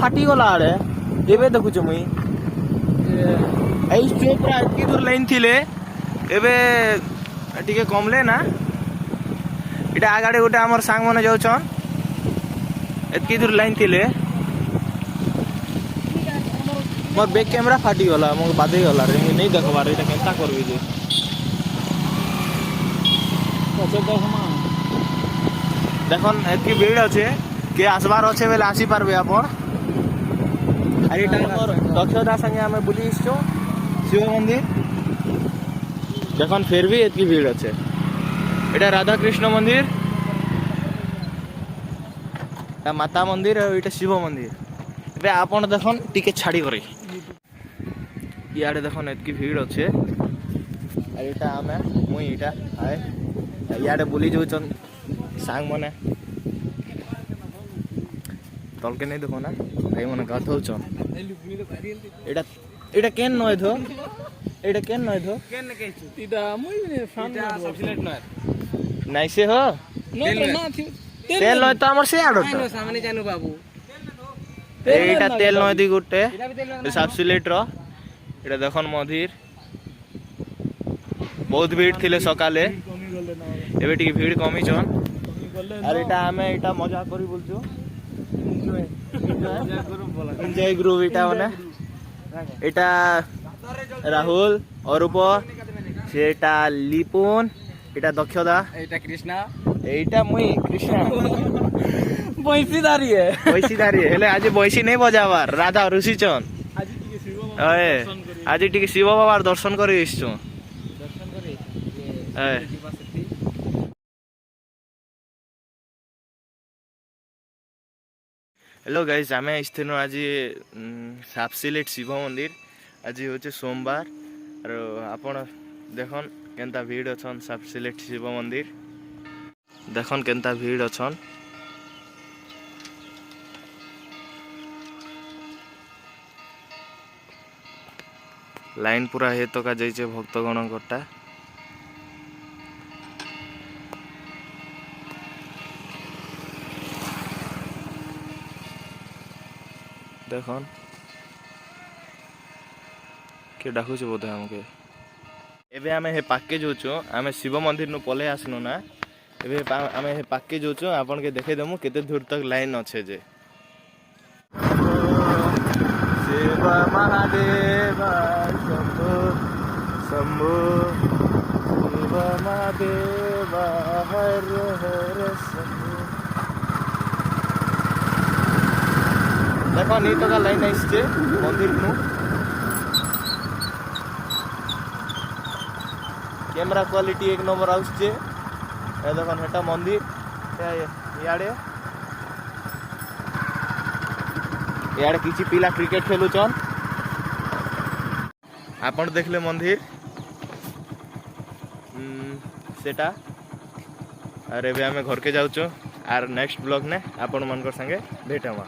फाटी गला आड़े एबे देखुछ मुई पूरा एतकी दूर लाइन थिले एबे टिके कमले ना इटा आगाड़े गोटे आमर सांग माने जाउछन एतकी दूर लाइन थिले मोर बैक कैमरा फाटी गला मोर बादे गला रे मुई नहीं देखबार एटा केनता करबी जे देखन एतकी भीड़ अच्छे के आसबार अच्छे बेले आसी पारबे आपण अरे टाइमर दक्षता संगे आमे बुली इछो शिव मंदिर देखन फिर भी एतकी भीड़ अच्छे एटा राधा कृष्ण मंदिर एटा माता मंदिर और एटा शिव मंदिर एबे आपण देखन टिके छाड़ी करी इयाडे देखन एतकी भीड़ अच्छे अरे एटा आमे मुई एटा आए इयाडे बुली जोचन सांग मने तलके नहीं देखो ना भाई मन गाथौचन एटा एटा केन नय थो एटा केन नय थो केन ने कहछु इटा मुई सामने सब्सिलेट नय नाइ से हो तेल नय तो हमर से आडो तो सामने जानू बाबू एटा तेल नय दी गुटे सब्सिलेट रो एटा देखन मंदिर बहुत भीड़ थिले सकाले एबे टी भीड़ कमी छन अरे एटा हमें एटा मजा करी बोलछु एंजॉय ग्रुप एटा माने एटा राहुल अरूप सेटा लिपुन एटा दक्षदा एटा कृष्णा एटा मुई कृष्णा बैसीदारी है हेले आज बैसी नहीं बजावार राधा ऋषिचन आज टिके शिव बाबार दर्शन करी इछु हेलो गाइस आमे इस्थेनो आज सापसिलेट शिव मंदिर आज होचे सोमवार और आपण देखन केनता भीड़ अछन सापसिलेट शिव मंदिर देखन केनता भीड़ अछन लाइन पूरा हे तो का जाइछे भक्तगण कोटा देखन के डाकुछ बोधे हमके एबे आमे हे पाके जोचो आमे शिव मंदिर नु पले आसनु ना एबे आमे हे पाके जोचो आपन के देखे दमु केते दूर तक लाइन अच्छे जे शिव महादेव शंभो शंभो शिव महादेव हर हर शंभो देखो नी तो का लाइन आइछे मंदिर नु कैमरा क्वालिटी एक नंबर आउछे ए देखन हेटा मंदिर याडे याडे किछि पिला क्रिकेट खेलुचन आपण देखले मंदिर सेटा अरे बे हमें घर के जाउचो आर नेक्स्ट ब्लॉग ने आपण मन को संगे भेटमा।